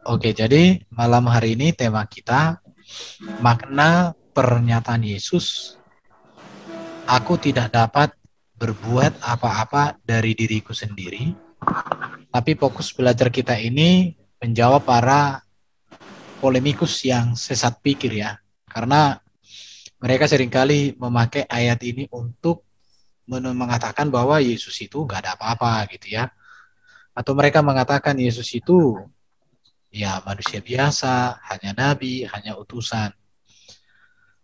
Oke, jadi malam hari ini tema kita makna pernyataan Yesus, aku tidak dapat berbuat apa-apa dari diriku sendiri, tapi fokus belajar kita ini menjawab para polemikus yang sesat pikir ya. Karena mereka seringkali memakai ayat ini untuk mengatakan bahwa Yesus itu nggak ada apa-apa gitu ya. Atau mereka mengatakan Yesus itu ya manusia biasa, hanya nabi, hanya utusan.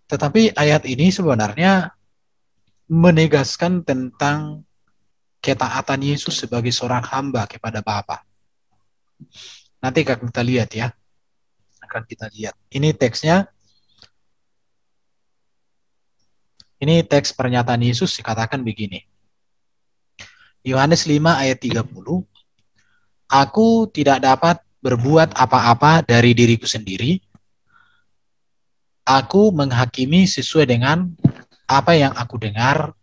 Tetapi ayat ini sebenarnya menegaskan tentang ketaatan Yesus sebagai seorang hamba kepada Bapa. Nanti akan kita lihat ya. Akan kita lihat. Ini teksnya. Ini teks pernyataan Yesus dikatakan begini. Yohanes 5 ayat 30. Aku tidak dapat berbuat apa-apa dari diriku sendiri. Aku menghakimi sesuai dengan apa yang aku dengar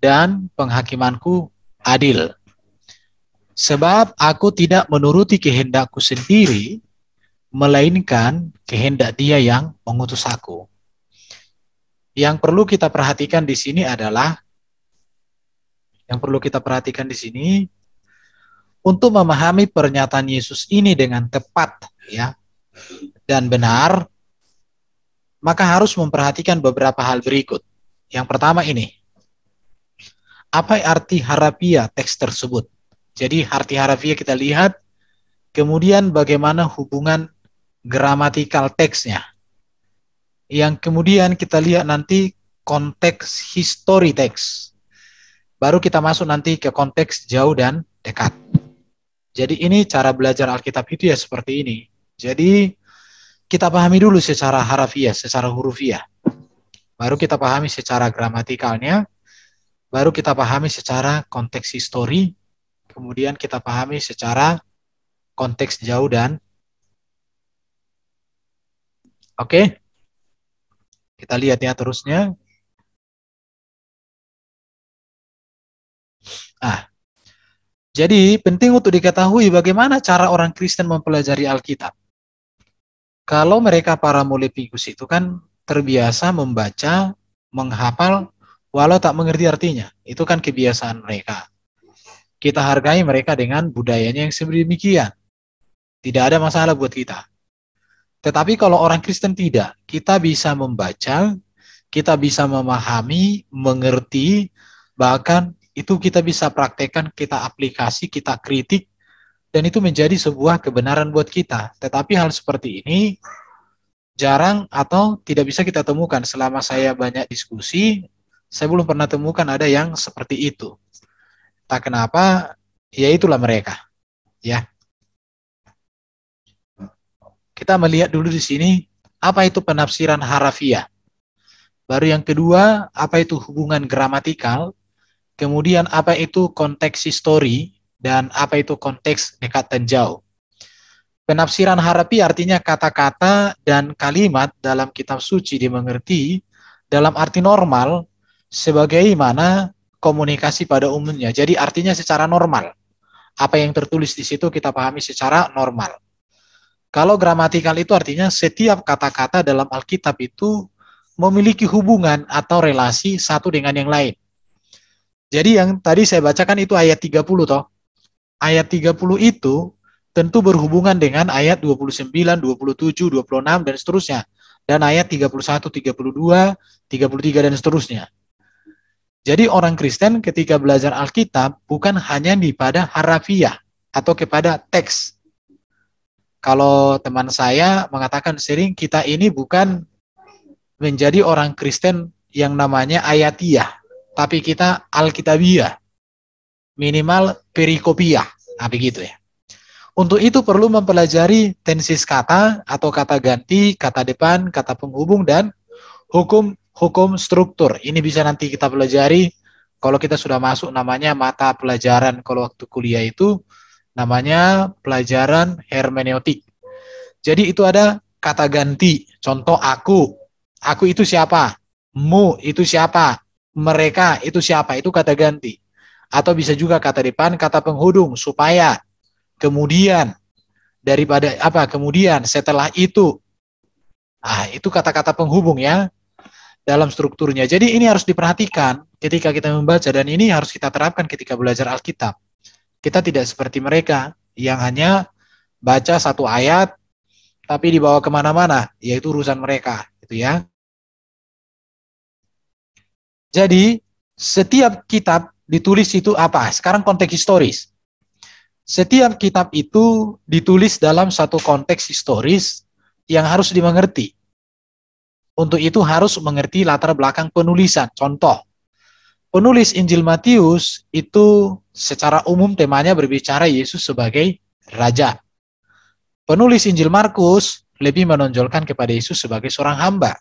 dan penghakimanku adil. Sebab aku tidak menuruti kehendakku sendiri, melainkan kehendak Dia yang mengutus aku. Yang perlu kita perhatikan di sini adalah untuk memahami pernyataan Yesus ini dengan tepat ya dan benar, maka harus memperhatikan beberapa hal berikut. Yang pertama ini, apa arti harafiah teks tersebut? Jadi arti harafiah kita lihat, kemudian bagaimana hubungan gramatikal teksnya. Yang kemudian kita lihat nanti konteks history teks. Baru kita masuk nanti ke konteks jauh dan dekat. Jadi ini cara belajar Alkitab itu ya seperti ini. Jadi kita pahami dulu secara harafiah, secara hurufiah. Baru kita pahami secara gramatikalnya. Baru kita pahami secara konteks histori. Kemudian kita pahami secara konteks jauh dan oke. Kita lihat ya terusnya. Jadi penting untuk diketahui bagaimana cara orang Kristen mempelajari Alkitab. Kalau mereka para muletikus itu kan terbiasa membaca, menghafal, walau tak mengerti artinya. Itu kan kebiasaan mereka. Kita hargai mereka dengan budayanya yang sedemikian. Tidak ada masalah buat kita. Tetapi kalau orang Kristen tidak, kita bisa membaca, kita bisa memahami, mengerti, bahkan itu kita bisa praktekkan, kita aplikasi, kita kritik, dan itu menjadi sebuah kebenaran buat kita. Tetapi hal seperti ini jarang atau tidak bisa kita temukan. Selama saya banyak diskusi, saya belum pernah temukan ada yang seperti itu. Tak kenapa, ya itulah mereka. Ya, kita melihat dulu di sini, apa itu penafsiran harafiah. Baru yang kedua, apa itu hubungan gramatikal. Kemudian apa itu konteks histori, dan apa itu konteks dekat dan jauh. Penafsiran harafi artinya kata-kata dan kalimat dalam kitab suci dimengerti dalam arti normal sebagaimana komunikasi pada umumnya. Jadi artinya secara normal. Apa yang tertulis di situ kita pahami secara normal. Kalau gramatikal itu artinya setiap kata-kata dalam Alkitab itu memiliki hubungan atau relasi satu dengan yang lain. Jadi yang tadi saya bacakan itu ayat 30 toh. Ayat 30 itu tentu berhubungan dengan ayat 29, 27, 26 dan seterusnya. Dan ayat 31, 32, 33 dan seterusnya. Jadi orang Kristen ketika belajar Alkitab bukan hanya pada harafiah atau kepada teks. Kalau teman saya mengatakan sering kita ini bukan menjadi orang Kristen yang namanya ayatiah, tapi kita alkitabiah, minimal perikopiah, nah begitu ya. Untuk itu perlu mempelajari tensis kata atau kata ganti, kata depan, kata penghubung, dan hukum struktur. Ini bisa nanti kita pelajari kalau kita sudah masuk namanya mata pelajaran kalau waktu kuliah itu namanya pelajaran hermeneutik. Jadi itu ada kata ganti, contoh aku. Aku itu siapa? Mu itu siapa? Mereka itu siapa? Itu kata ganti. Atau bisa juga kata depan, kata penghubung, supaya, kemudian. daripada apa, kemudian, setelah itu. Itu kata-kata penghubung ya dalam strukturnya. Jadi ini harus diperhatikan ketika kita membaca, dan ini harus kita terapkan ketika belajar Alkitab. Kita tidak seperti mereka yang hanya baca satu ayat tapi dibawa kemana-mana, yaitu urusan mereka, gitu ya. Jadi setiap kitab ditulis itu apa? Sekarang konteks historis. Setiap kitab itu ditulis dalam satu konteks historis yang harus dimengerti. Untuk itu harus mengerti latar belakang penulisan. Contoh, penulis Injil Matius itu secara umum temanya berbicara Yesus sebagai raja. Penulis Injil Markus lebih menonjolkan kepada Yesus sebagai seorang hamba.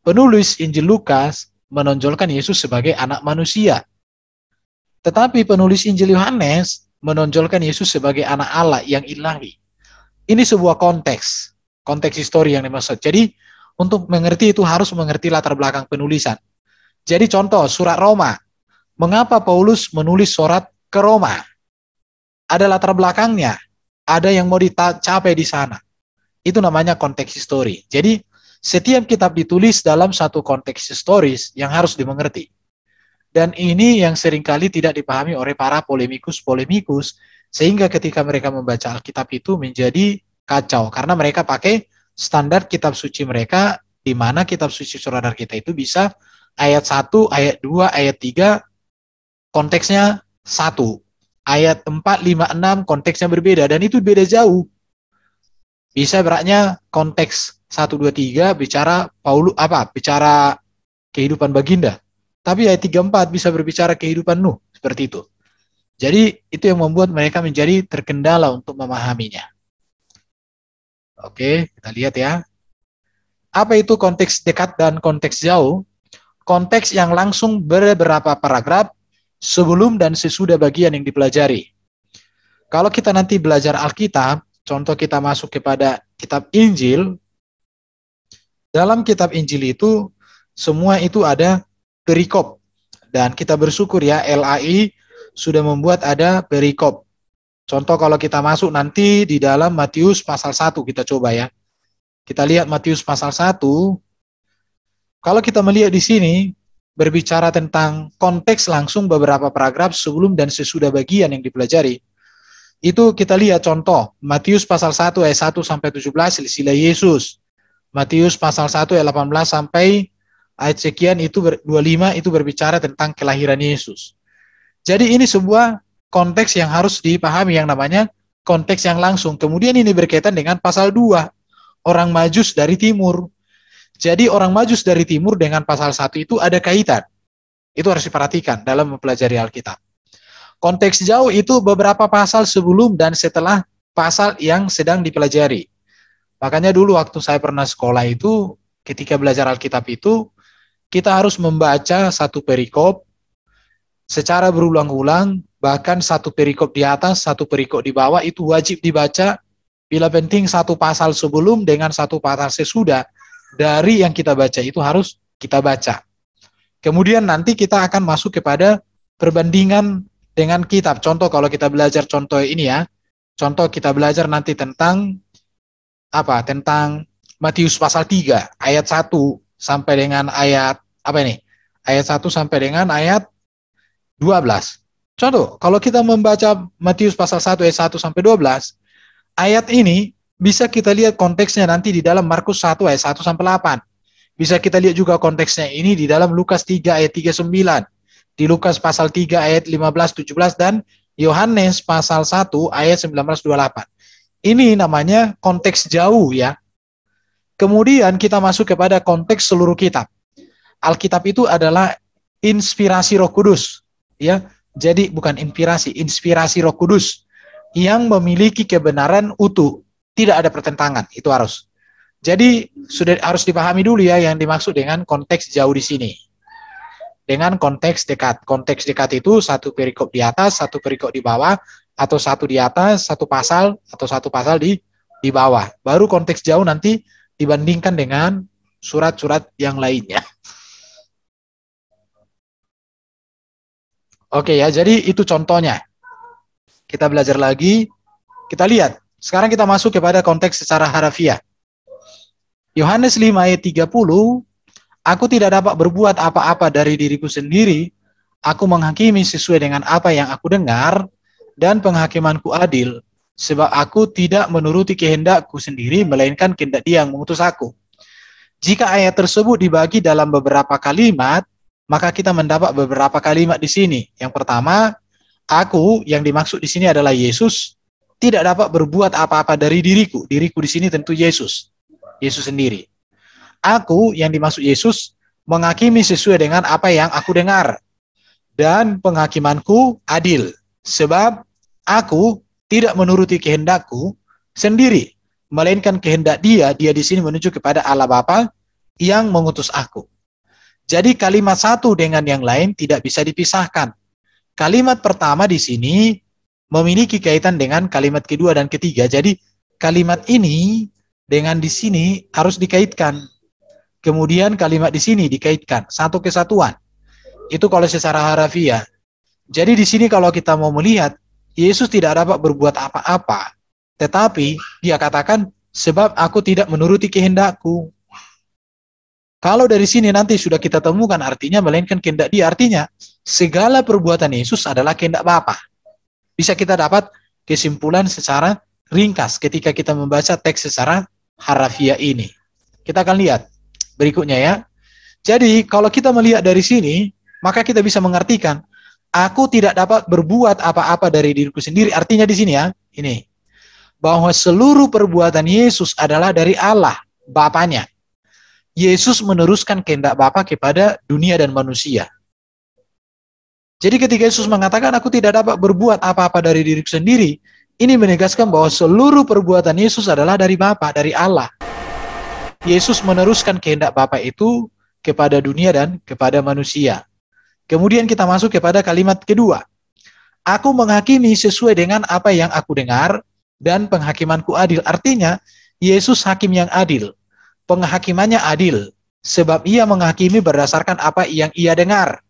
Penulis Injil Lukas menonjolkan Yesus sebagai anak manusia. Tetapi penulis Injil Yohanes menonjolkan Yesus sebagai anak Allah yang ilahi. Ini sebuah konteks histori yang dimaksud. Jadi untuk mengerti itu harus mengerti latar belakang penulisan. Jadi contoh surat Roma. Mengapa Paulus menulis surat ke Roma? Ada latar belakangnya. Ada yang mau dicapai di sana. Itu namanya konteks histori. Jadi setiap kitab ditulis dalam satu konteks historis yang harus dimengerti. Dan ini yang seringkali tidak dipahami oleh para polemikus, sehingga ketika mereka membaca Alkitab itu menjadi kacau, karena mereka pakai standar kitab suci mereka, di mana kitab suci saudara kita itu bisa ayat 1, ayat 2, ayat 3, konteksnya 1. Ayat 4, 5, 6, konteksnya berbeda, dan itu beda jauh. Bisa beratnya konteks 1, 2, 3, bicara bicara kehidupan baginda. Tapi ayat 3-4 bisa berbicara kehidupan Nuh, seperti itu. Jadi itu yang membuat mereka menjadi terkendala untuk memahaminya. Oke, kita lihat ya. Apa itu konteks dekat dan konteks jauh? Konteks yang langsung beberapa paragraf sebelum dan sesudah bagian yang dipelajari. Kalau kita nanti belajar Alkitab, contoh kita masuk kepada kitab Injil, dalam kitab Injil itu semua itu ada perikop, dan kita bersyukur ya LAI sudah membuat ada perikop. Contoh kalau kita masuk nanti di dalam Matius pasal 1, kita coba ya. Kita lihat Matius pasal 1. Kalau kita melihat di sini berbicara tentang konteks langsung beberapa paragraf sebelum dan sesudah bagian yang dipelajari. Itu kita lihat contoh Matius pasal 1 ayat 1 sampai 17 silsilah Yesus. Matius pasal 1 ayat 18 sampai ayat sekian itu 25 itu berbicara tentang kelahiran Yesus. Jadi ini sebuah konteks yang harus dipahami yang namanya konteks yang langsung. Kemudian ini berkaitan dengan pasal 2, orang Majus dari timur. Jadi orang Majus dari timur dengan pasal 1 itu ada kaitan. Itu harus diperhatikan dalam mempelajari Alkitab. Konteks jauh itu beberapa pasal sebelum dan setelah pasal yang sedang dipelajari. Makanya dulu waktu saya pernah sekolah itu, ketika belajar Alkitab itu, kita harus membaca satu perikop secara berulang-ulang, bahkan satu perikop di atas, satu perikop di bawah, itu wajib dibaca. Bila penting satu pasal sebelum dengan satu pasal sesudah dari yang kita baca itu harus kita baca. Kemudian nanti kita akan masuk kepada perbandingan dengan kitab. Contoh kalau kita belajar contoh ini ya, contoh kita belajar nanti tentang tentang Matius pasal 3 ayat 1 sampai dengan ayat ayat 1 sampai dengan ayat 12. Contoh, kalau kita membaca Matius pasal 1 ayat 1 sampai 12, ayat ini bisa kita lihat konteksnya nanti di dalam Markus 1 ayat 1 sampai 8. Bisa kita lihat juga konteksnya ini di dalam Lukas 3 ayat 39, di Lukas pasal 3 ayat 15, 17, dan Yohanes pasal 1 ayat 19, 28. Ini namanya konteks jauh ya. Kemudian kita masuk kepada konteks seluruh kitab. Alkitab itu adalah inspirasi Roh Kudus, ya. Jadi bukan inspirasi Roh Kudus yang memiliki kebenaran utuh, tidak ada pertentangan, itu harus. Jadi sudah harus dipahami dulu ya yang dimaksud dengan konteks jauh di sini. Dengan konteks dekat. Konteks dekat itu satu perikop di atas, satu perikop di bawah, atau satu di atas, satu pasal, atau satu pasal di bawah. Baru konteks jauh nanti dibandingkan dengan surat-surat yang lainnya. Oke ya, jadi itu contohnya. Kita belajar lagi, kita lihat Sekarang kita masuk kepada konteks secara harafiah. Yohanes 5 ayat 30, aku tidak dapat berbuat apa-apa dari diriku sendiri, aku menghakimi sesuai dengan apa yang aku dengar, dan penghakimanku adil, sebab aku tidak menuruti kehendakku sendiri, melainkan kehendak Dia yang mengutus aku. Jika ayat tersebut dibagi dalam beberapa kalimat, maka kita mendapat beberapa kalimat di sini. Yang pertama, aku yang dimaksud di sini adalah Yesus, tidak dapat berbuat apa-apa dari diriku. Diriku di sini tentu Yesus. Yesus sendiri. Aku yang dimaksud Yesus menghakimi sesuai dengan apa yang aku dengar. Dan penghakimanku adil. Sebab aku tidak menuruti kehendakku sendiri, melainkan kehendak Dia. Dia di sini menunjuk kepada Allah Bapa yang mengutus aku. Jadi kalimat satu dengan yang lain tidak bisa dipisahkan. Kalimat pertama di sini memiliki kaitan dengan kalimat kedua dan ketiga. Jadi kalimat ini dengan di sini harus dikaitkan. Kemudian kalimat di sini dikaitkan, satu kesatuan. Itu kalau secara harafiah. Jadi di sini kalau kita mau melihat, Yesus tidak dapat berbuat apa-apa, tetapi Dia katakan, sebab aku tidak menuruti kehendakku. Kalau dari sini nanti sudah kita temukan artinya melainkan kehendak Dia, artinya segala perbuatan Yesus adalah kehendak Bapa. Bisa kita dapat kesimpulan secara ringkas ketika kita membaca teks secara harafiah ini. Kita akan lihat berikutnya ya. Jadi kalau kita melihat dari sini, maka kita bisa mengartikan, aku tidak dapat berbuat apa-apa dari diriku sendiri. Artinya di sini ya, ini. Bahwa seluruh perbuatan Yesus adalah dari Allah, Bapanya. Yesus meneruskan kehendak Bapa kepada dunia dan manusia. Jadi ketika Yesus mengatakan, aku tidak dapat berbuat apa-apa dari diriku sendiri, ini menegaskan bahwa seluruh perbuatan Yesus adalah dari Bapa, dari Allah. Yesus meneruskan kehendak Bapa itu kepada dunia dan kepada manusia. Kemudian kita masuk kepada kalimat kedua. Aku menghakimi sesuai dengan apa yang aku dengar dan penghakimanku adil. Artinya, Yesus hakim yang adil. Penghakimannya adil. Sebab Ia menghakimi berdasarkan apa yang Ia dengar.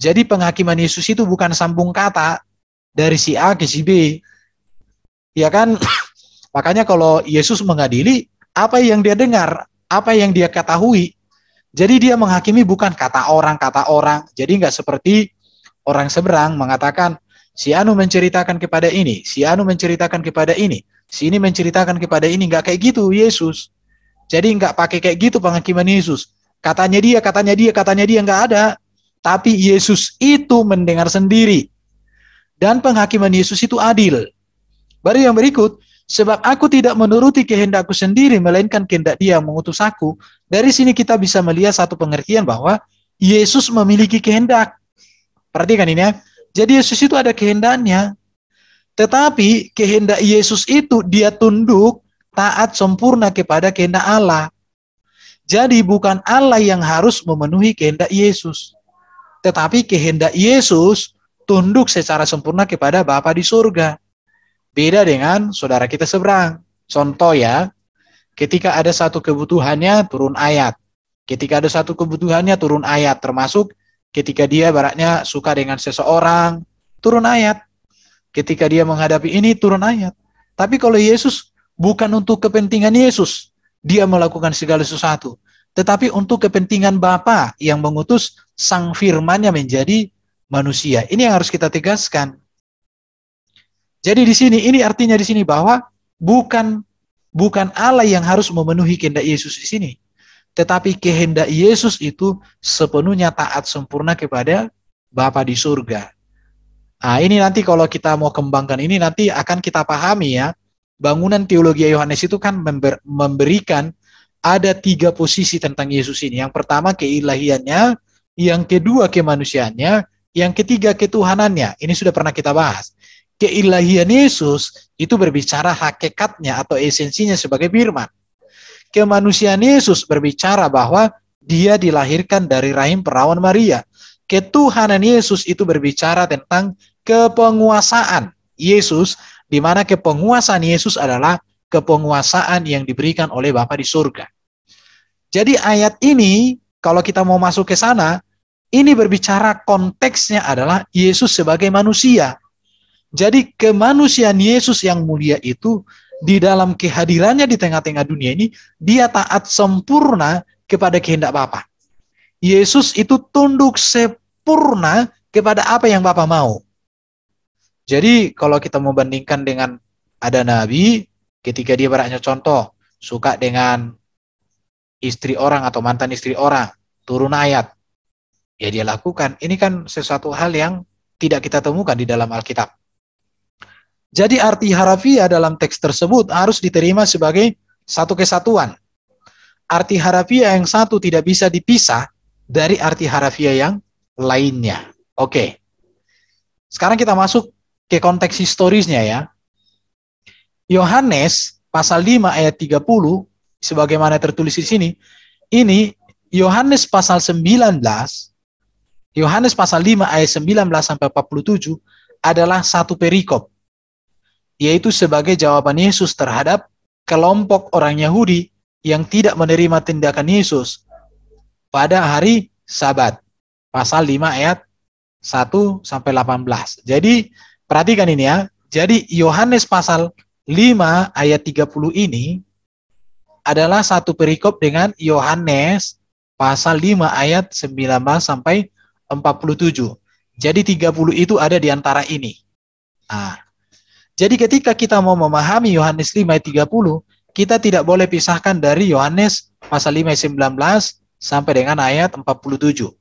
Jadi penghakiman Yesus itu bukan sambung kata dari si A ke si B. Ya kan? Makanya kalau Yesus mengadili, apa yang Dia dengar, apa yang Dia ketahui. Jadi Dia menghakimi bukan kata orang. Jadi nggak seperti orang seberang mengatakan, si Anu menceritakan kepada ini, si Anu menceritakan kepada ini, si ini menceritakan kepada ini. Nggak kayak gitu Yesus. Jadi nggak pakai kayak gitu penghakiman Yesus. Katanya dia, nggak ada. Tapi Yesus itu mendengar sendiri. Dan penghakiman Yesus itu adil. Baru yang berikut, sebab aku tidak menuruti kehendakku sendiri, melainkan kehendak Dia yang mengutus aku. Dari sini kita bisa melihat satu pengertian bahwa Yesus memiliki kehendak. Perhatikan ini ya. Jadi Yesus itu ada kehendaknya. Tetapi kehendak Yesus itu Dia tunduk, taat sempurna kepada kehendak Allah. Jadi bukan Allah yang harus memenuhi kehendak Yesus. Tetapi kehendak Yesus tunduk secara sempurna kepada Bapa di surga. Beda dengan saudara kita seberang. Contoh ya, ketika ada satu kebutuhannya turun ayat. Ketika ada satu kebutuhannya turun ayat. Termasuk ketika dia baratnya suka dengan seseorang, turun ayat. Ketika dia menghadapi ini, turun ayat. Tapi kalau Yesus bukan untuk kepentingan Yesus, Dia melakukan segala sesuatu. Tetapi untuk kepentingan Bapa yang mengutus Sang Firman-Nya menjadi manusia. Ini yang harus kita tegaskan. Jadi di sini, ini artinya di sini bahwa bukan Allah yang harus memenuhi kehendak Yesus di sini. Tetapi kehendak Yesus itu sepenuhnya taat sempurna kepada Bapa di surga. Nah, ini nanti kalau kita mau kembangkan ini nanti akan kita pahami ya. Bangunan teologi Yohanes itu kan memberikan ada 3 posisi tentang Yesus ini. Yang pertama keilahiannya, yang kedua kemanusiaannya, yang ketiga ketuhanannya. Ini sudah pernah kita bahas. Keilahian Yesus itu berbicara hakikatnya atau esensinya sebagai firman. Kemanusiaan Yesus berbicara bahwa Dia dilahirkan dari rahim perawan Maria. Ketuhanan Yesus itu berbicara tentang kepenguasaan Yesus, di mana kepenguasaan Yesus adalah kepenguasaan yang diberikan oleh Bapa di surga. Jadi ayat ini, kalau kita mau masuk ke sana, ini berbicara konteksnya adalah Yesus sebagai manusia. Jadi kemanusiaan Yesus yang mulia itu di dalam kehadirannya di tengah-tengah dunia ini, dia taat sempurna kepada kehendak Bapa. Yesus itu tunduk sempurna kepada apa yang Bapa mau. Jadi kalau kita mau bandingkan dengan ada nabi, ketika dia beraknya contoh, suka dengan istri orang atau mantan istri orang, turun ayat, ya dia lakukan. Ini kan sesuatu hal yang tidak kita temukan di dalam Alkitab. Jadi arti harafiah dalam teks tersebut harus diterima sebagai satu kesatuan. Arti harafiah yang satu tidak bisa dipisah dari arti harafiah yang lainnya. Oke. Sekarang kita masuk ke konteks historisnya ya. Yohanes pasal 5 ayat 30 sebagaimana tertulis di sini. Ini Yohanes pasal 19, Yohanes pasal 5 ayat 19 sampai 47 adalah satu perikop, yaitu sebagai jawaban Yesus terhadap kelompok orang Yahudi yang tidak menerima tindakan Yesus pada hari Sabat. Pasal 5 ayat 1 sampai 18. Jadi perhatikan ini ya. Jadi Yohanes pasal 5 ayat 30 ini adalah satu perikop dengan Yohanes pasal 5 ayat 19 sampai 47. Jadi 30 itu ada di antara ini. Nah, jadi ketika kita mau memahami Yohanes 5 ayat 30, kita tidak boleh pisahkan dari Yohanes pasal 5 ayat 19 sampai dengan ayat 47.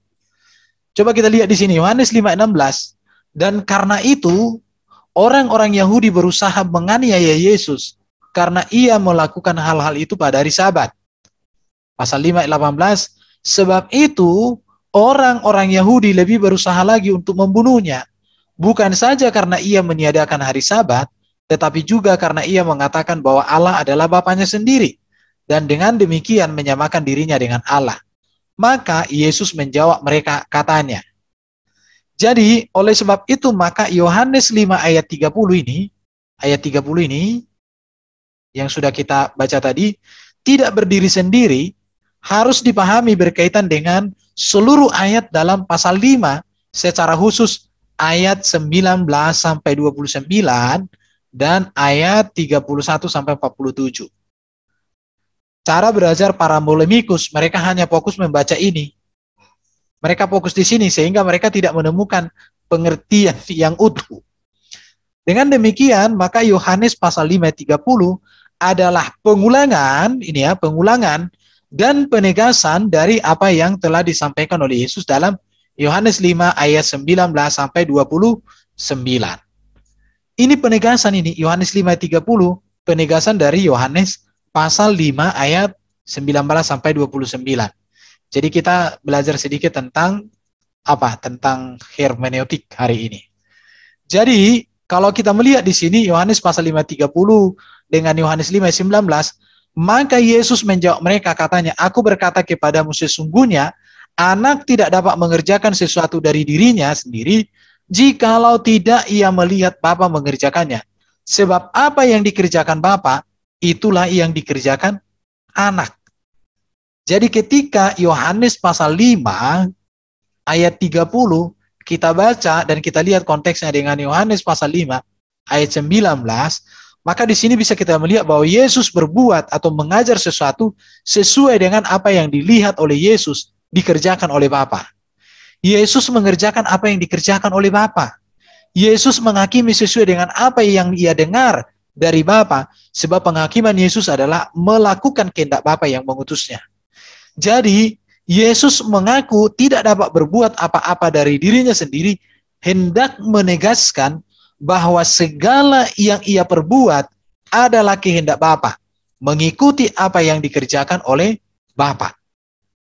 Coba kita lihat di sini Yohanes 5 ayat 16. Dan karena itu orang-orang Yahudi berusaha menganiaya Yesus karena ia melakukan hal-hal itu pada hari Sabat. Pasal 5 ayat 18, sebab itu orang-orang Yahudi lebih berusaha lagi untuk membunuhnya. Bukan saja karena ia meniadakan hari Sabat, tetapi juga karena ia mengatakan bahwa Allah adalah Bapanya sendiri, dan dengan demikian menyamakan dirinya dengan Allah. Maka Yesus menjawab mereka katanya. Jadi oleh sebab itu maka Yohanes 5 ayat 30 ini, yang sudah kita baca tadi, tidak berdiri sendiri, harus dipahami berkaitan dengan seluruh ayat dalam pasal 5, secara khusus ayat 19 sampai 29 dan ayat 31 sampai 47. Cara belajar para polemikus, mereka hanya fokus membaca ini. Mereka fokus di sini sehingga mereka tidak menemukan pengertian yang utuh. Dengan demikian, maka Yohanes pasal 5 ayat 30 adalah pengulangan, ini ya, pengulangan dan penegasan dari apa yang telah disampaikan oleh Yesus dalam Yohanes 5 ayat 19 sampai 29. Ini penegasan ini, Yohanes 5 ayat 30, penegasan dari Yohanes pasal 5 ayat 19 sampai 29. Jadi kita belajar sedikit tentang apa? Tentang hermeneutik hari ini. Jadi kalau kita melihat di sini Yohanes pasal 5 ayat 30 dengan Yohanes 5 ayat 19, maka Yesus menjawab mereka katanya, aku berkata kepadamu sesungguhnya anak tidak dapat mengerjakan sesuatu dari dirinya sendiri jikalau tidak ia melihat Bapa mengerjakannya. Sebab apa yang dikerjakan Bapa, itulah yang dikerjakan anak. Jadi ketika Yohanes pasal 5 ayat 30 kita baca dan kita lihat konteksnya dengan Yohanes pasal 5 ayat 19, maka di sini bisa kita melihat bahwa Yesus berbuat atau mengajar sesuatu sesuai dengan apa yang dilihat oleh Yesus dikerjakan oleh Bapa. Yesus mengerjakan apa yang dikerjakan oleh Bapa. Yesus menghakimi sesuai dengan apa yang ia dengar dari Bapa, sebab penghakiman Yesus adalah melakukan kehendak Bapa yang mengutusnya. Jadi, Yesus mengaku tidak dapat berbuat apa-apa dari dirinya sendiri, hendak menegaskan bahwa segala yang ia perbuat adalah kehendak Bapa, mengikuti apa yang dikerjakan oleh Bapa.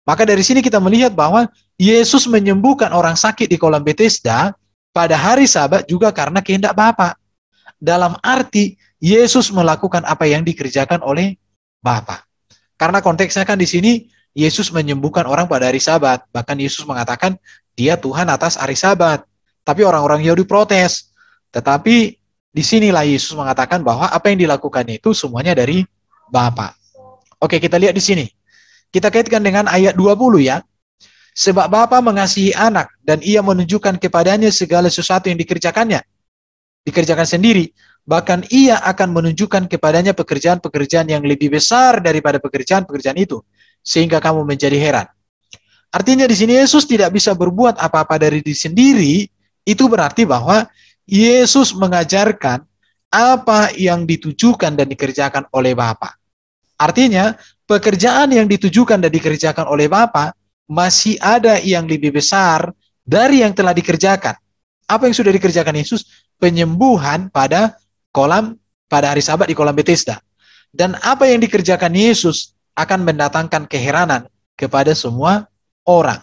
Maka dari sini kita melihat bahwa Yesus menyembuhkan orang sakit di kolam Bethesda pada hari Sabat juga karena kehendak Bapa. Dalam arti Yesus melakukan apa yang dikerjakan oleh Bapa. Karena konteksnya kan di sini Yesus menyembuhkan orang pada hari Sabat. Bahkan Yesus mengatakan dia Tuhan atas hari Sabat. Tapi orang-orang Yahudi protes. Tetapi disinilah Yesus mengatakan bahwa apa yang dilakukannya itu semuanya dari Bapa. Oke, kita lihat di sini. Kita kaitkan dengan ayat 20 ya. Sebab Bapa mengasihi anak dan ia menunjukkan kepadanya segala sesuatu yang dikerjakan sendiri. Bahkan ia akan menunjukkan kepadanya pekerjaan-pekerjaan yang lebih besar daripada pekerjaan-pekerjaan itu, sehingga kamu menjadi heran. Artinya di sini Yesus tidak bisa berbuat apa-apa dari diri sendiri. Itu berarti bahwa Yesus mengajarkan apa yang ditujukan dan dikerjakan oleh Bapa. Artinya, pekerjaan yang ditujukan dan dikerjakan oleh Bapa masih ada yang lebih besar dari yang telah dikerjakan. Apa yang sudah dikerjakan Yesus? Penyembuhan pada hari Sabat di kolam Bethesda. Dan apa yang dikerjakan Yesus akan mendatangkan keheranan kepada semua orang.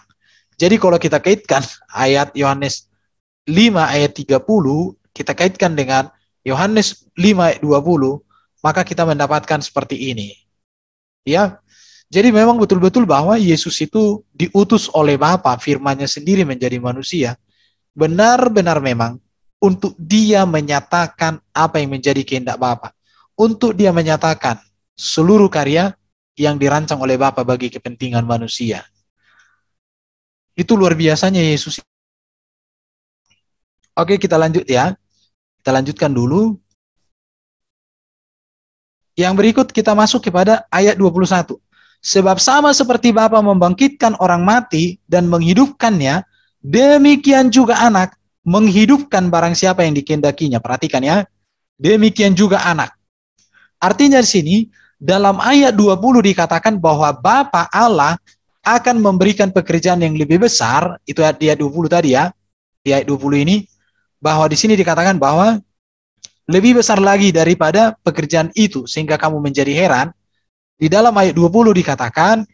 Jadi kalau kita kaitkan ayat Yohanes 5 ayat 30, kita kaitkan dengan Yohanes 5 ayat 20, maka kita mendapatkan seperti ini. Ya, jadi memang betul-betul bahwa Yesus itu diutus oleh Bapa, firman-Nya sendiri menjadi manusia. Benar-benar memang untuk dia menyatakan apa yang menjadi kehendak Bapa. Untuk dia menyatakan seluruh karya yang dirancang oleh Bapa bagi kepentingan manusia. Itu luar biasanya Yesus. Oke, kita lanjut ya. Kita lanjutkan dulu. Yang berikut kita masuk kepada ayat 21. Sebab sama seperti Bapa membangkitkan orang mati dan menghidupkannya, demikian juga anak menghidupkan barang siapa yang dikehendakinya. Perhatikan ya. Demikian juga anak. Artinya di sini, dalam ayat 20 dikatakan bahwa Bapa Allah akan memberikan pekerjaan yang lebih besar. Itu di ayat 20 tadi ya. Di ayat 20 ini, bahwa di sini dikatakan bahwa lebih besar lagi daripada pekerjaan itu, sehingga kamu menjadi heran. Di dalam ayat 20 dikatakan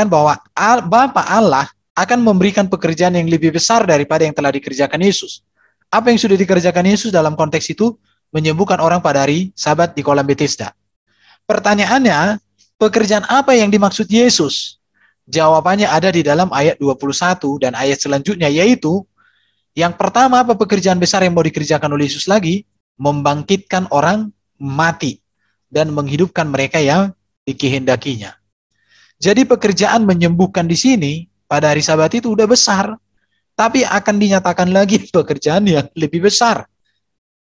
bahwa Bapa Allah akan memberikan pekerjaan yang lebih besar daripada yang telah dikerjakan Yesus. Apa yang sudah dikerjakan Yesus dalam konteks itu? Menyembuhkan orang pada hari Sabat di kolam Bethesda. Pertanyaannya, pekerjaan apa yang dimaksud Yesus? Jawabannya ada di dalam ayat 21 dan ayat selanjutnya, yaitu yang pertama, apa pekerjaan besar yang mau dikerjakan oleh Yesus lagi? Membangkitkan orang mati dan menghidupkan mereka yang dikehendakinya. Jadi pekerjaan menyembuhkan di sini pada hari Sabat itu udah besar, tapi akan dinyatakan lagi pekerjaan yang lebih besar,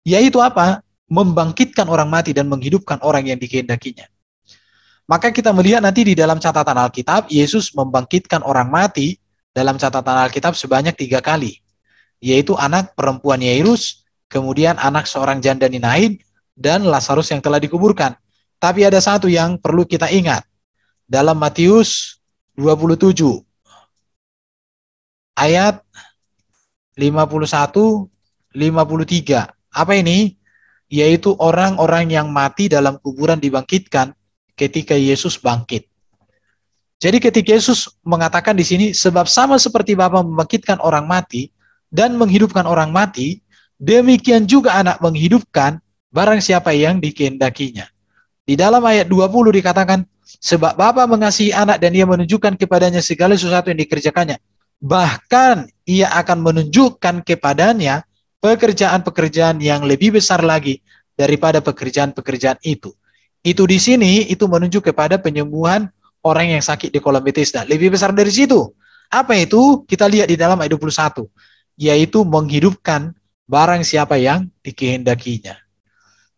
yaitu apa? Membangkitkan orang mati dan menghidupkan orang yang dikehendakinya. Maka kita melihat nanti di dalam catatan Alkitab, Yesus membangkitkan orang mati dalam catatan Alkitab sebanyak 3 kali. Yaitu anak perempuan Yairus, kemudian anak seorang janda Ninaid, dan Lazarus yang telah dikuburkan. Tapi ada satu yang perlu kita ingat. Dalam Matius 27, ayat 51, 53. Apa ini? Yaitu orang-orang yang mati dalam kuburan dibangkitkan ketika Yesus bangkit. Jadi ketika Yesus mengatakan di sini, sebab sama seperti Bapa membangkitkan orang mati, dan menghidupkan orang mati, demikian juga anak menghidupkan barang siapa yang dikehendakinya. Di dalam ayat 20 dikatakan, sebab Bapa mengasihi anak dan ia menunjukkan kepadanya segala sesuatu yang dikerjakannya. Bahkan ia akan menunjukkan kepadanya pekerjaan-pekerjaan yang lebih besar lagi daripada pekerjaan-pekerjaan itu. Itu di sini, itu menunjuk kepada penyembuhan orang yang sakit di kolam Bethesda. Lebih besar dari situ. Apa itu? Kita lihat di dalam ayat 21. Yaitu menghidupkan barang siapa yang dikehendakinya.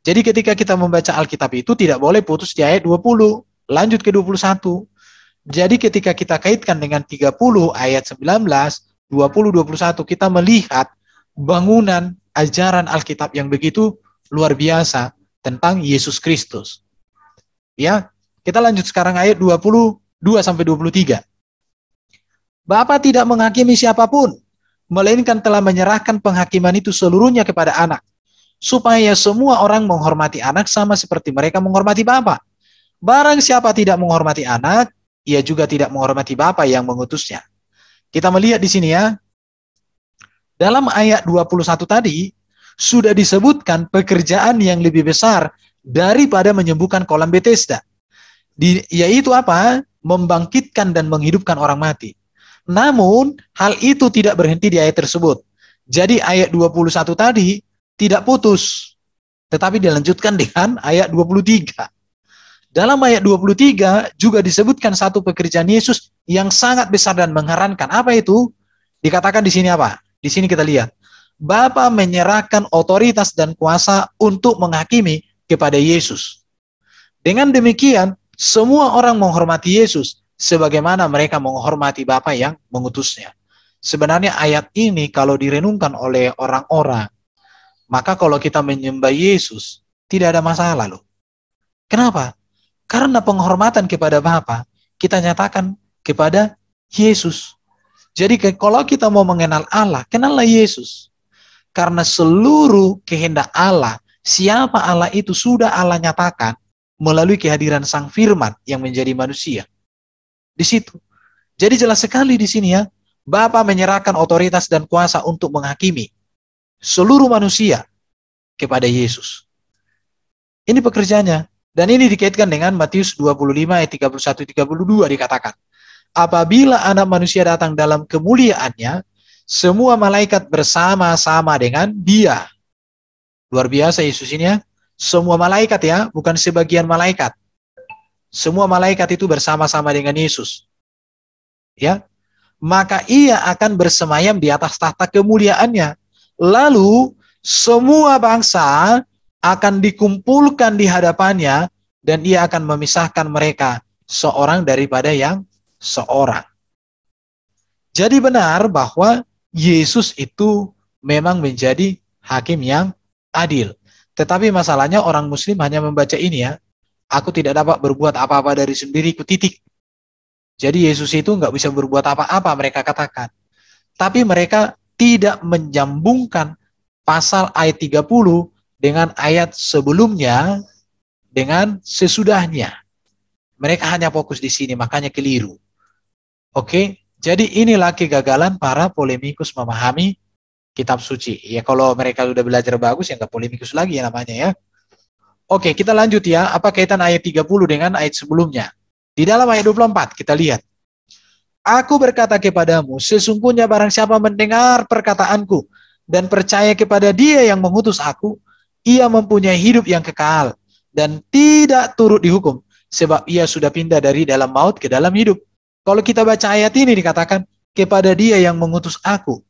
Jadi ketika kita membaca Alkitab itu tidak boleh putus di ayat 20, lanjut ke 21. Jadi ketika kita kaitkan dengan 30 ayat 19, 20, 21, kita melihat bangunan ajaran Alkitab yang begitu luar biasa tentang Yesus Kristus. Ya, kita lanjut sekarang ayat 22 sampai 23. Bapa tidak menghakimi siapapun, melainkan telah menyerahkan penghakiman itu seluruhnya kepada anak, supaya semua orang menghormati anak sama seperti mereka menghormati Bapa. Barang siapa tidak menghormati anak, ia juga tidak menghormati Bapa yang mengutusnya. Kita melihat di sini ya, dalam ayat 21 tadi, sudah disebutkan pekerjaan yang lebih besar daripada menyembuhkan kolam Bethesda. Yaitu apa? Membangkitkan dan menghidupkan orang mati. Namun, hal itu tidak berhenti di ayat tersebut. Jadi ayat 21 tadi tidak putus, tetapi dilanjutkan dengan ayat 23. Dalam ayat 23 juga disebutkan satu pekerjaan Yesus yang sangat besar dan mengherankan. Apa itu? Dikatakan di sini apa? Di sini kita lihat. Bapa menyerahkan otoritas dan kuasa untuk menghakimi kepada Yesus. Dengan demikian, semua orang menghormati Yesus sebagaimana mereka menghormati Bapa yang mengutusnya. Sebenarnya ayat ini kalau direnungkan oleh orang-orang, maka kalau kita menyembah Yesus, tidak ada masalah loh. Kenapa? Karena penghormatan kepada Bapa, kita nyatakan kepada Yesus. Jadi kalau kita mau mengenal Allah, kenallah Yesus. Karena seluruh kehendak Allah, siapa Allah itu sudah Allah nyatakan melalui kehadiran Sang Firman yang menjadi manusia. Di situ. Jadi jelas sekali di sini ya, Bapa menyerahkan otoritas dan kuasa untuk menghakimi seluruh manusia kepada Yesus. Ini pekerjaannya. Dan ini dikaitkan dengan Matius 25 ayat 31-32 dikatakan, apabila anak manusia datang dalam kemuliaannya, semua malaikat bersama-sama dengan dia. Luar biasa Yesus ini ya. Semua malaikat ya, bukan sebagian malaikat. Semua malaikat itu bersama-sama dengan Yesus. Ya. Maka ia akan bersemayam di atas tahta kemuliaannya. Lalu semua bangsa akan dikumpulkan di hadapannya dan ia akan memisahkan mereka seorang daripada yang seorang. Jadi benar bahwa Yesus itu memang menjadi hakim yang adil. Tetapi masalahnya orang muslim hanya membaca ini ya. Aku tidak dapat berbuat apa-apa dari sendiriku, titik. Jadi Yesus itu nggak bisa berbuat apa-apa, mereka katakan. Tapi mereka tidak menyambungkan pasal ayat 30 dengan ayat sebelumnya dengan sesudahnya. Mereka hanya fokus di sini, makanya keliru. Oke, jadi inilah kegagalan para polemikus memahami kitab suci. Ya kalau mereka sudah belajar bagus, ya nggak polemikus lagi ya namanya ya. Oke, kita lanjut ya. Apa kaitan ayat 30 dengan ayat sebelumnya? Di dalam ayat 24, kita lihat. Aku berkata kepadamu, sesungguhnya barang siapa mendengar perkataanku dan percaya kepada dia yang mengutus aku, ia mempunyai hidup yang kekal dan tidak turut dihukum, sebab ia sudah pindah dari dalam maut ke dalam hidup. Kalau kita baca ayat ini dikatakan, kepada dia yang mengutus aku.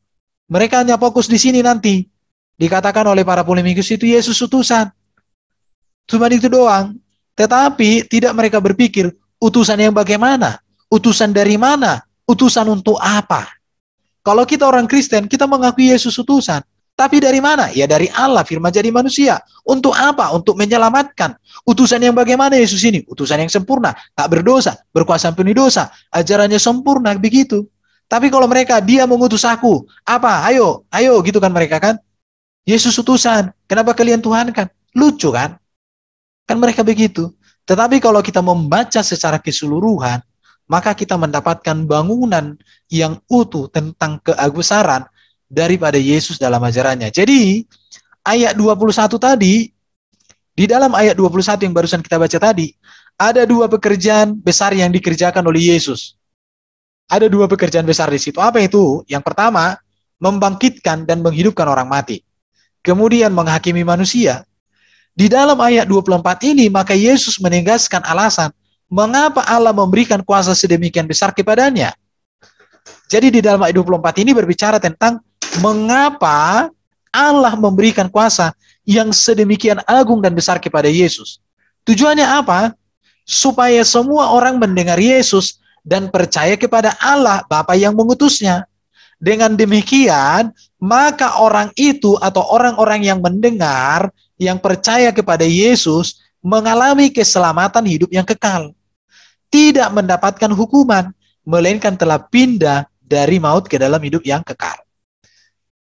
Mereka hanya fokus di sini nanti. Dikatakan oleh para polemikus itu Yesus utusan. Cuma itu doang. Tetapi tidak mereka berpikir, utusan yang bagaimana? Utusan dari mana? Utusan untuk apa? Kalau kita orang Kristen, kita mengakui Yesus utusan. Tapi dari mana? Ya dari Allah, firman jadi manusia. Untuk apa? Untuk menyelamatkan. Utusan yang bagaimana Yesus ini? Utusan yang sempurna, tak berdosa, berkuasa ampuni dosa. Ajarannya sempurna, begitu. Tapi kalau mereka, dia mengutus aku. Apa? Ayo, ayo, gitu kan mereka kan? Yesus utusan. Kenapa kalian Tuhan kan? Lucu kan? Kan mereka begitu. Tetapi kalau kita membaca secara keseluruhan, maka kita mendapatkan bangunan yang utuh tentang keagusaran daripada Yesus dalam ajarannya. Jadi, ayat 21 tadi, di dalam ayat 21 yang barusan kita baca tadi, ada dua pekerjaan besar yang dikerjakan oleh Yesus. Ada dua pekerjaan besar di situ. Apa itu? Yang pertama, membangkitkan dan menghidupkan orang mati. Kemudian menghakimi manusia. Di dalam ayat 24 ini, maka Yesus menegaskan alasan mengapa Allah memberikan kuasa sedemikian besar kepadanya. Jadi di dalam ayat 24 ini berbicara tentang mengapa Allah memberikan kuasa yang sedemikian agung dan besar kepada Yesus. Tujuannya apa? Supaya semua orang mendengar Yesus dan percaya kepada Allah, Bapa yang mengutusnya. Dengan demikian, maka orang itu atau orang-orang yang mendengar, yang percaya kepada Yesus, mengalami keselamatan hidup yang kekal. Tidak mendapatkan hukuman, melainkan telah pindah dari maut ke dalam hidup yang kekal.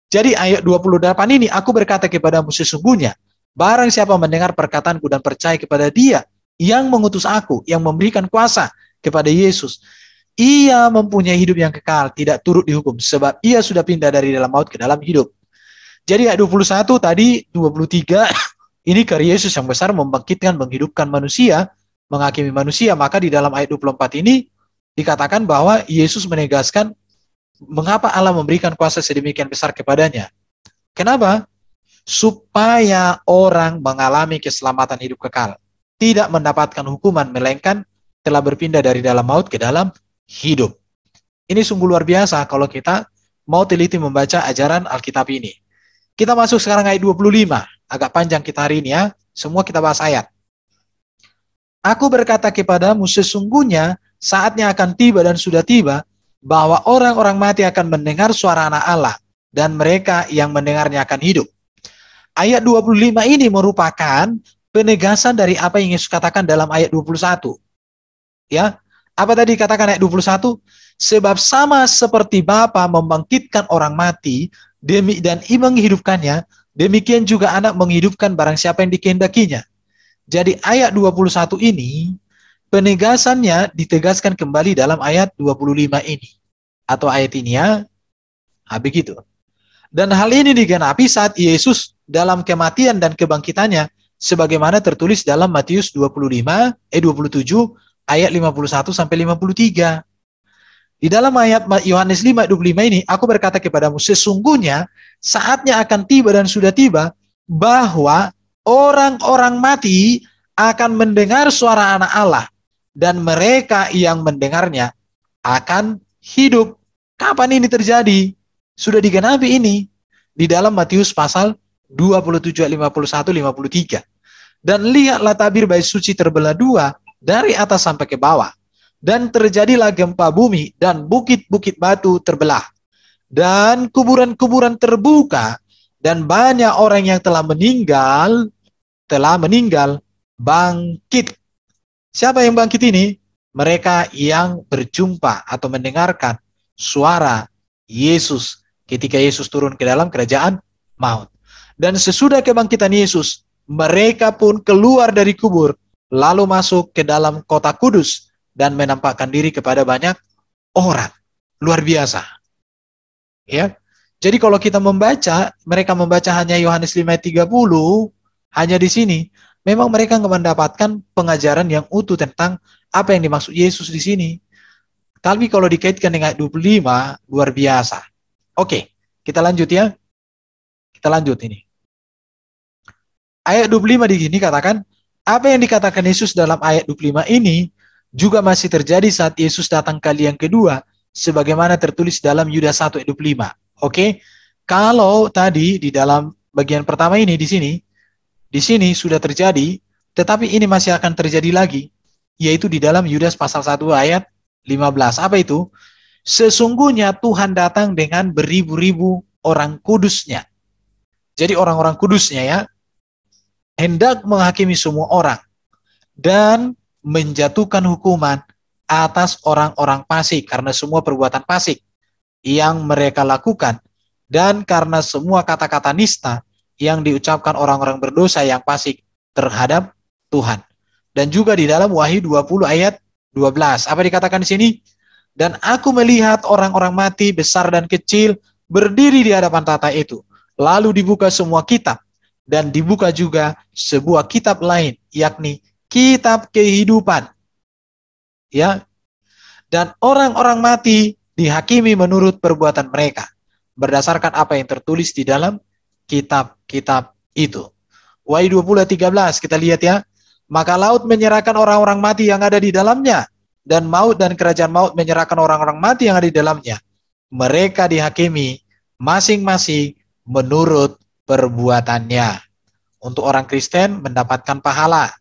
Jadi ayat 28 ini, aku berkata kepadamu sesungguhnya, barang siapa mendengar perkataanku dan percaya kepada dia yang mengutus aku, yang memberikan kuasa kepada Yesus, ia mempunyai hidup yang kekal, tidak turut dihukum, sebab ia sudah pindah dari dalam maut ke dalam hidup. Jadi ayat 21 tadi, 23, ini karya Yesus yang besar membangkitkan, menghidupkan manusia, menghakimi manusia. Maka di dalam ayat 24 ini dikatakan bahwa Yesus menegaskan mengapa Allah memberikan kuasa sedemikian besar kepadanya. Kenapa? Supaya orang mengalami keselamatan hidup kekal. Tidak mendapatkan hukuman, melainkan telah berpindah dari dalam maut ke dalam hidup. Ini sungguh luar biasa kalau kita mau teliti membaca ajaran Alkitab ini. Kita masuk sekarang ayat 25. Agak panjang kita hari ini ya. Semua kita bahas ayat. Aku berkata kepadamu, sesungguhnya saatnya akan tiba dan sudah tiba, bahwa orang-orang mati akan mendengar suara anak Allah, dan mereka yang mendengarnya akan hidup. Ayat 25 ini merupakan penegasan dari apa yang Yesus katakan dalam ayat 21. Ya, apa tadi katakan ayat 21? Sebab sama seperti Bapa membangkitkan orang mati dan menghidupkannya, demikian juga anak menghidupkan barang siapa yang dikehendakinya. Jadi ayat 21 ini penegasannya ditegaskan kembali dalam ayat 25 ini. Atau ayat ini ya. Begitu. Dan hal ini digenapi saat Yesus dalam kematian dan kebangkitannya sebagaimana tertulis dalam Matius 27 ayat 51 sampai 53. Di dalam ayat Yohanes 5 ayat 25 ini, aku berkata kepadamu, sesungguhnya saatnya akan tiba dan sudah tiba bahwa orang-orang mati akan mendengar suara anak Allah, dan mereka yang mendengarnya akan hidup. Kapan ini terjadi? Sudah digenapi ini di dalam Matius pasal 27 ayat 51-53. Dan lihatlah tabir bait suci terbelah dua dari atas sampai ke bawah. Dan terjadilah gempa bumi dan bukit-bukit batu terbelah. Dan kuburan-kuburan terbuka, dan banyak orang yang telah meninggal bangkit. Siapa yang bangkit ini? Mereka yang berjumpa atau mendengarkan suara Yesus ketika Yesus turun ke dalam kerajaan maut. Dan sesudah kebangkitan Yesus, mereka pun keluar dari kubur, lalu masuk ke dalam kota kudus dan menampakkan diri kepada banyak orang. Luar biasa. Ya. Jadi kalau kita membaca, mereka membaca hanya Yohanes 5 ayat 30, hanya di sini, memang mereka mendapatkan pengajaran yang utuh tentang apa yang dimaksud Yesus di sini. Tapi kalau dikaitkan dengan ayat 25, luar biasa. Oke, kita lanjut ya. Kita lanjut ini. Ayat 25 di sini katakan, apa yang dikatakan Yesus dalam ayat 25 ini juga masih terjadi saat Yesus datang kali yang kedua, sebagaimana tertulis dalam Yudas 1 ayat 25. Oke, kalau tadi di dalam bagian pertama ini di sini sudah terjadi, tetapi ini masih akan terjadi lagi, yaitu di dalam Yudas pasal 1 ayat 15. Apa itu? Sesungguhnya Tuhan datang dengan beribu-ribu orang kudusnya. Jadi orang-orang kudusnya ya, hendak menghakimi semua orang dan menjatuhkan hukuman atas orang-orang fasik karena semua perbuatan fasik yang mereka lakukan, dan karena semua kata-kata nista yang diucapkan orang-orang berdosa yang fasik terhadap Tuhan. Dan juga di dalam Wahyu 20 ayat 12. Apa dikatakan di sini? Dan aku melihat orang-orang mati besar dan kecil berdiri di hadapan tahta itu. Lalu dibuka semua kitab, dan dibuka juga sebuah kitab lain, yakni kitab kehidupan. Ya. Dan orang-orang mati dihakimi menurut perbuatan mereka, berdasarkan apa yang tertulis di dalam kitab-kitab itu. Wahyu 20 ayat 13, kita lihat ya. Maka laut menyerahkan orang-orang mati yang ada di dalamnya, dan maut dan kerajaan maut menyerahkan orang-orang mati yang ada di dalamnya. Mereka dihakimi masing-masing menurut perbuatannya. Untuk orang Kristen mendapatkan pahala,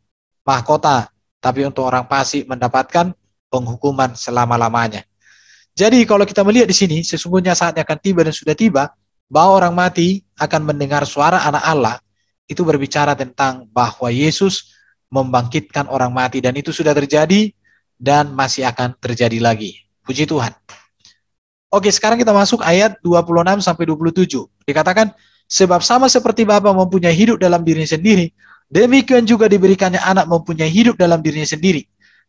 mahkota, tapi untuk orang fasik mendapatkan penghukuman selama-lamanya. Jadi kalau kita melihat di sini, sesungguhnya saatnya akan tiba dan sudah tiba, bahwa orang mati akan mendengar suara anak Allah, itu berbicara tentang bahwa Yesus membangkitkan orang mati, dan itu sudah terjadi dan masih akan terjadi lagi. Puji Tuhan. Oke, sekarang kita masuk ayat 26 sampai 27. Dikatakan, sebab sama seperti Bapa mempunyai hidup dalam dirinya sendiri, demikian juga diberikannya anak mempunyai hidup dalam dirinya sendiri.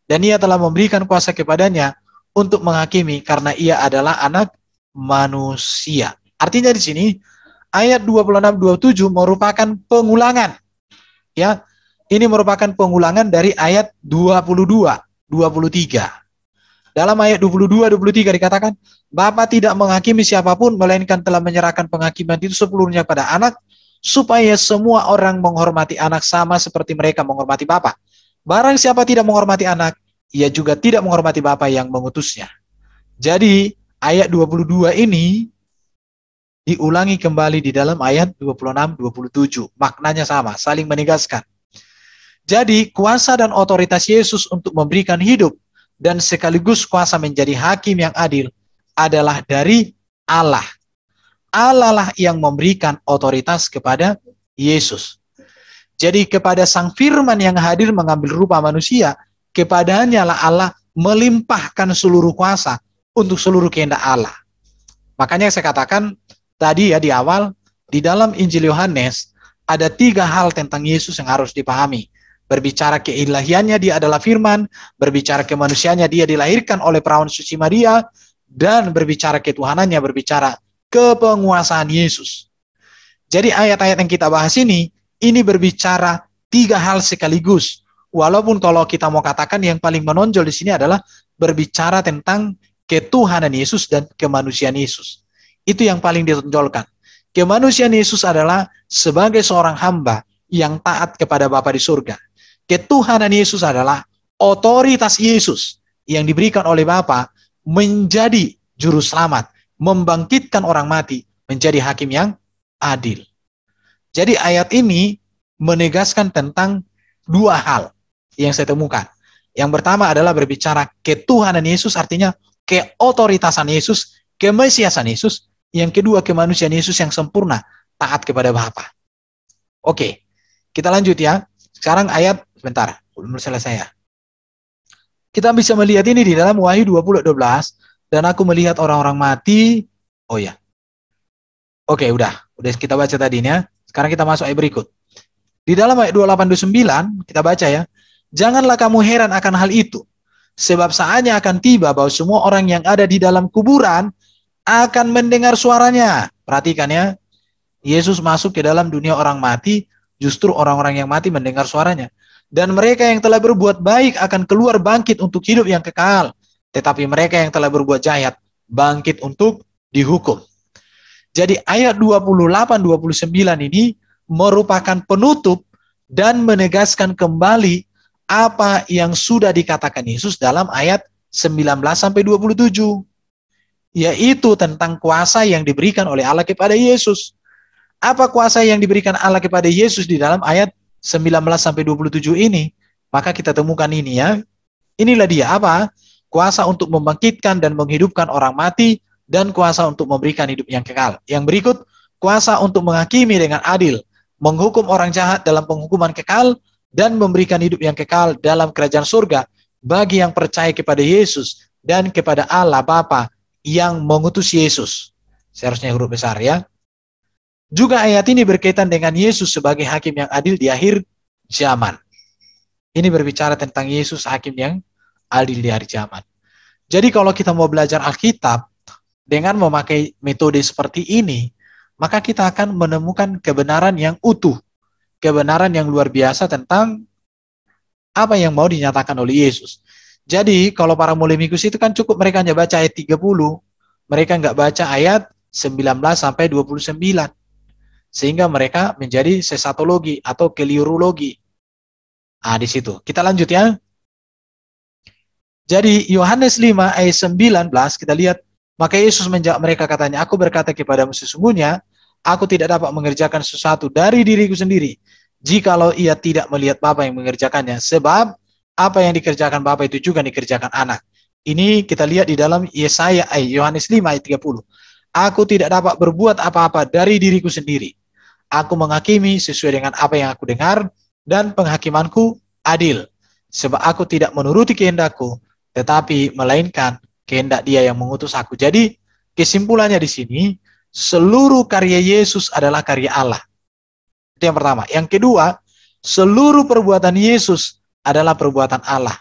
Dan ia telah memberikan kuasa kepadanya untuk menghakimi karena ia adalah anak manusia. Artinya di sini ayat 26-27 merupakan pengulangan. Ya, ini merupakan pengulangan dari ayat 22-23. Dalam ayat 22-23 dikatakan, Bapa tidak menghakimi siapapun, melainkan telah menyerahkan penghakiman itu sepenuhnya pada anak, supaya semua orang menghormati anak sama seperti mereka menghormati Bapa. Barang siapa tidak menghormati anak, ia juga tidak menghormati Bapa yang mengutusnya. Jadi ayat 22 ini diulangi kembali di dalam ayat 26-27. Maknanya sama, saling menegaskan. Jadi kuasa dan otoritas Yesus untuk memberikan hidup dan sekaligus kuasa menjadi hakim yang adil adalah dari Allah. Allah lah yang memberikan otoritas kepada Yesus. Jadi kepada Sang Firman yang hadir mengambil rupa manusia, kepadanya lah Allah melimpahkan seluruh kuasa untuk seluruh kehendak Allah. Makanya saya katakan tadi ya di awal, di dalam Injil Yohanes ada 3 hal tentang Yesus yang harus dipahami. Berbicara keilahiannya, dia adalah firman. Berbicara kemanusiaannya, dia dilahirkan oleh perawan suci Maria. Dan berbicara ketuhanannya, berbicara kepenguasaan Yesus. Jadi ayat-ayat yang kita bahas ini berbicara 3 hal sekaligus. Walaupun kalau kita mau katakan yang paling menonjol di sini adalah berbicara tentang ketuhanan Yesus dan kemanusiaan Yesus. Itu yang paling ditonjolkan. Kemanusiaan Yesus adalah sebagai seorang hamba yang taat kepada Bapa di surga. Ketuhanan Yesus adalah otoritas Yesus yang diberikan oleh Bapa menjadi juru selamat, membangkitkan orang mati, menjadi hakim yang adil. Jadi ayat ini menegaskan tentang 2 hal yang saya temukan. Yang pertama adalah berbicara ketuhanan Yesus, artinya keotoritasan Yesus, kemesiasan Yesus. Yang kedua, kemanusiaan Yesus yang sempurna, taat kepada Bapa. Oke, kita lanjut ya. Sekarang ayat, sebentar, belum selesai ya. Kita bisa melihat ini di dalam Wahyu 20:12, dan aku melihat orang-orang mati. Oh ya. Oke, udah kita baca tadi ya. Sekarang kita masuk ayat berikut. Di dalam ayat 28-29, kita baca ya. Janganlah kamu heran akan hal itu, sebab saatnya akan tiba bahwa semua orang yang ada di dalam kuburan akan mendengar suaranya. Perhatikan ya, Yesus masuk ke dalam dunia orang mati, justru orang-orang yang mati mendengar suaranya. Dan mereka yang telah berbuat baik akan keluar bangkit untuk hidup yang kekal. Tetapi mereka yang telah berbuat jahat bangkit untuk dihukum. Jadi ayat 28-29 ini merupakan penutup dan menegaskan kembali apa yang sudah dikatakan Yesus dalam ayat 19-27. Yaitu tentang kuasa yang diberikan oleh Allah kepada Yesus. Apa kuasa yang diberikan Allah kepada Yesus di dalam ayat 19-27 ini? Maka kita temukan ini ya. Inilah dia apa? Kuasa untuk membangkitkan dan menghidupkan orang mati, dan kuasa untuk memberikan hidup yang kekal. Yang berikut, kuasa untuk menghakimi dengan adil, menghukum orang jahat dalam penghukuman kekal, dan memberikan hidup yang kekal dalam kerajaan surga bagi yang percaya kepada Yesus dan kepada Allah Bapa yang mengutus Yesus. Seharusnya huruf besar ya. Juga ayat ini berkaitan dengan Yesus sebagai hakim yang adil di akhir zaman. Ini berbicara tentang Yesus hakim yang adil di akhir zaman. Jadi kalau kita mau belajar Alkitab dengan memakai metode seperti ini, maka kita akan menemukan kebenaran yang utuh, kebenaran yang luar biasa tentang apa yang mau dinyatakan oleh Yesus. Jadi kalau para polemikus itu kan cukup mereka hanya baca ayat 30, mereka nggak baca ayat 19-29. Sehingga mereka menjadi sesatologi atau kelirulogi. Di situ. Kita lanjut ya. Jadi Yohanes 5 ayat 19 kita lihat, maka Yesus menjawab mereka katanya, aku berkata kepadamu sesungguhnya, aku tidak dapat mengerjakan sesuatu dari diriku sendiri, jikalau ia tidak melihat Bapa yang mengerjakannya. Sebab apa yang dikerjakan Bapa itu juga dikerjakan anak. Ini kita lihat di dalam Yesaya Yohanes 5 ayat 30. Aku tidak dapat berbuat apa-apa dari diriku sendiri. Aku menghakimi sesuai dengan apa yang aku dengar, dan penghakimanku adil. Sebab aku tidak menuruti kehendakku, tetapi melainkan kehendak Dia yang mengutus aku. Jadi kesimpulannya di sini, seluruh karya Yesus adalah karya Allah. Itu yang pertama. Yang kedua, seluruh perbuatan Yesus adalah perbuatan Allah.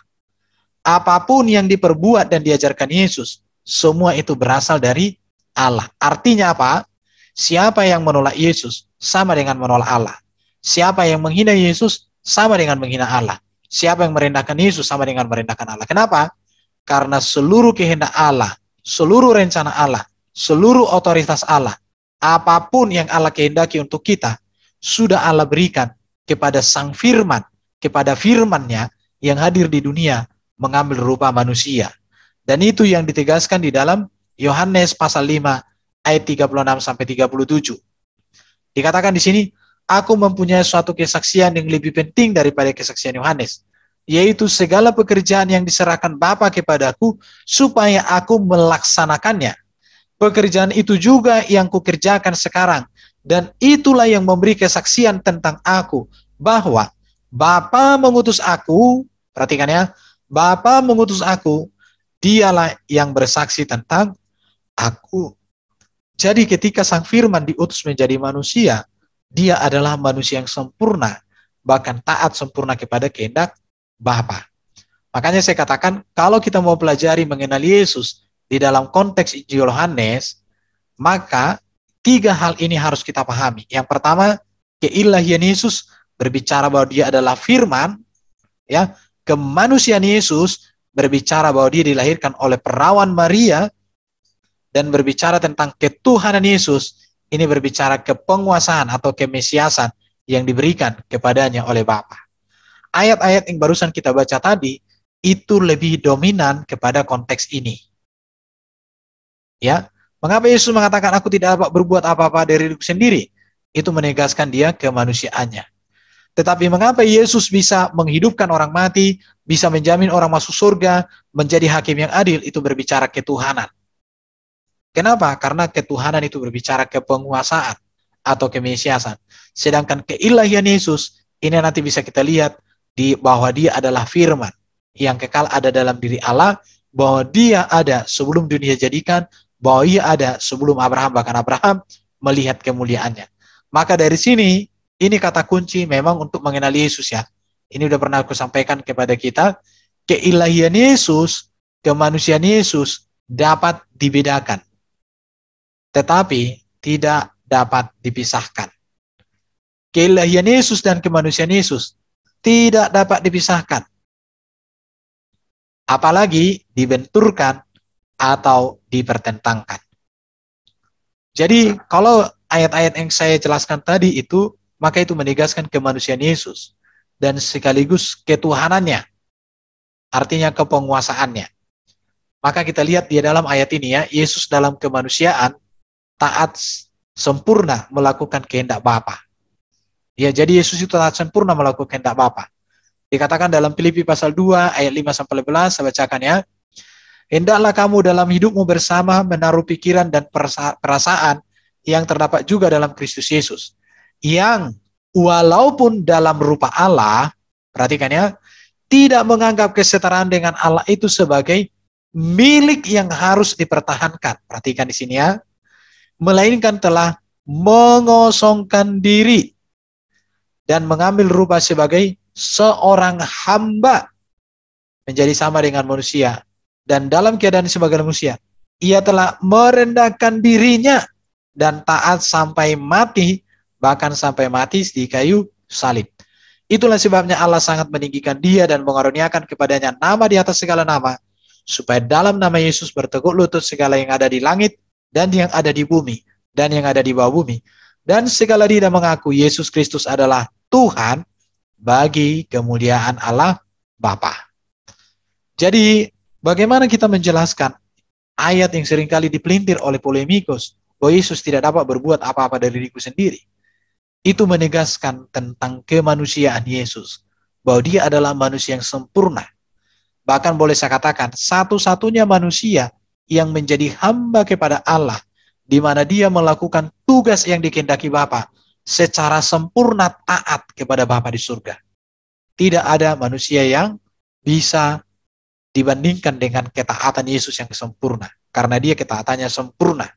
Apapun yang diperbuat dan diajarkan Yesus, semua itu berasal dari Allah. Artinya apa? Siapa yang menolak Yesus sama dengan menolak Allah. Siapa yang menghina Yesus sama dengan menghina Allah. Siapa yang merendahkan Yesus sama dengan merendahkan Allah. Kenapa? Karena seluruh kehendak Allah, seluruh rencana Allah, seluruh otoritas Allah, apapun yang Allah kehendaki untuk kita, sudah Allah berikan kepada Sang Firman, kepada firman-Nya yang hadir di dunia mengambil rupa manusia. Dan itu yang ditegaskan di dalam Yohanes pasal 5 ayat 36 sampai 37. Dikatakan di sini, aku mempunyai suatu kesaksian yang lebih penting daripada kesaksian Yohanes, yaitu segala pekerjaan yang diserahkan Bapa kepadaku supaya aku melaksanakannya. Pekerjaan itu juga yang kukerjakan sekarang, dan itulah yang memberi kesaksian tentang aku, bahwa Bapa mengutus aku, perhatikan ya, Bapa mengutus aku, dialah yang bersaksi tentang aku. Jadi ketika Sang Firman diutus menjadi manusia, dia adalah manusia yang sempurna, bahkan taat sempurna kepada kehendak Bapa. Makanya saya katakan, kalau kita mau pelajari mengenal Yesus di dalam konteks Injil Yohanes, maka 3 hal ini harus kita pahami. Yang pertama, keilahian Yesus berbicara bahwa dia adalah firman, ya. Kemanusiaan Yesus berbicara bahwa dia dilahirkan oleh perawan Maria, dan berbicara tentang ketuhanan Yesus, ini berbicara kepenguasaan atau kemesiasan yang diberikan kepadanya oleh Bapa. Ayat-ayat yang barusan kita baca tadi, itu lebih dominan kepada konteks ini. Ya, mengapa Yesus mengatakan aku tidak dapat berbuat apa-apa dari diriku sendiri? Itu menegaskan dia kemanusiaannya. Tetapi mengapa Yesus bisa menghidupkan orang mati, bisa menjamin orang masuk surga, menjadi hakim yang adil, itu berbicara ketuhanan. Kenapa? Karena ketuhanan itu berbicara kepenguasaan atau kemesiasan. Sedangkan keilahian Yesus, ini nanti bisa kita lihat di bahwa dia adalah firman yang kekal ada dalam diri Allah, bahwa dia ada sebelum dunia jadikan, bahwa ia ada sebelum Abraham, bahkan Abraham melihat kemuliaannya. Maka dari sini, ini kata kunci memang untuk mengenal Yesus ya. Ini udah pernah aku sampaikan kepada kita, keilahian Yesus, kemanusiaan Yesus dapat dibedakan, tetapi tidak dapat dipisahkan. Keilahian Yesus dan kemanusiaan Yesus tidak dapat dipisahkan, apalagi dibenturkan atau dipertentangkan. Jadi kalau ayat-ayat yang saya jelaskan tadi itu, maka itu menegaskan kemanusiaan Yesus dan sekaligus ketuhanannya, artinya kepenguasaannya. Maka kita lihat di dalam ayat ini ya, Yesus dalam kemanusiaan taat sempurna melakukan kehendak Bapa. Ya, jadi Yesus itu taat sempurna melakukan kehendak Bapa. Dikatakan dalam Filipi pasal 2 ayat 5 sampai 11, saya bacakan ya. Hendaklah kamu dalam hidupmu bersama menaruh pikiran dan perasaan yang terdapat juga dalam Kristus Yesus, yang walaupun dalam rupa Allah, perhatikan ya, tidak menganggap kesetaraan dengan Allah itu sebagai milik yang harus dipertahankan. Perhatikan di sini ya. Melainkan telah mengosongkan diri dan mengambil rupa sebagai seorang hamba, menjadi sama dengan manusia, dan dalam keadaan sebagai manusia ia telah merendahkan dirinya dan taat sampai mati, bahkan sampai mati di kayu salib. Itulah sebabnya Allah sangat meninggikan dia dan mengaruniakan kepadanya nama di atas segala nama, supaya dalam nama Yesus bertekuk lutut segala yang ada di langit dan yang ada di bumi dan yang ada di bawah bumi, dan segala lidah mengaku Yesus Kristus adalah Tuhan, bagi kemuliaan Allah Bapa. Jadi bagaimana kita menjelaskan ayat yang seringkali dipelintir oleh polemikus bahwa Yesus tidak dapat berbuat apa-apa dari diriku sendiri? Itu menegaskan tentang kemanusiaan Yesus, bahwa dia adalah manusia yang sempurna. Bahkan boleh saya katakan satu-satunya manusia yang menjadi hamba kepada Allah, di mana dia melakukan tugas yang dikehendaki Bapa secara sempurna taat kepada Bapa di surga. Tidak ada manusia yang bisa dibandingkan dengan ketaatan Yesus yang sempurna, karena dia ketaatannya sempurna.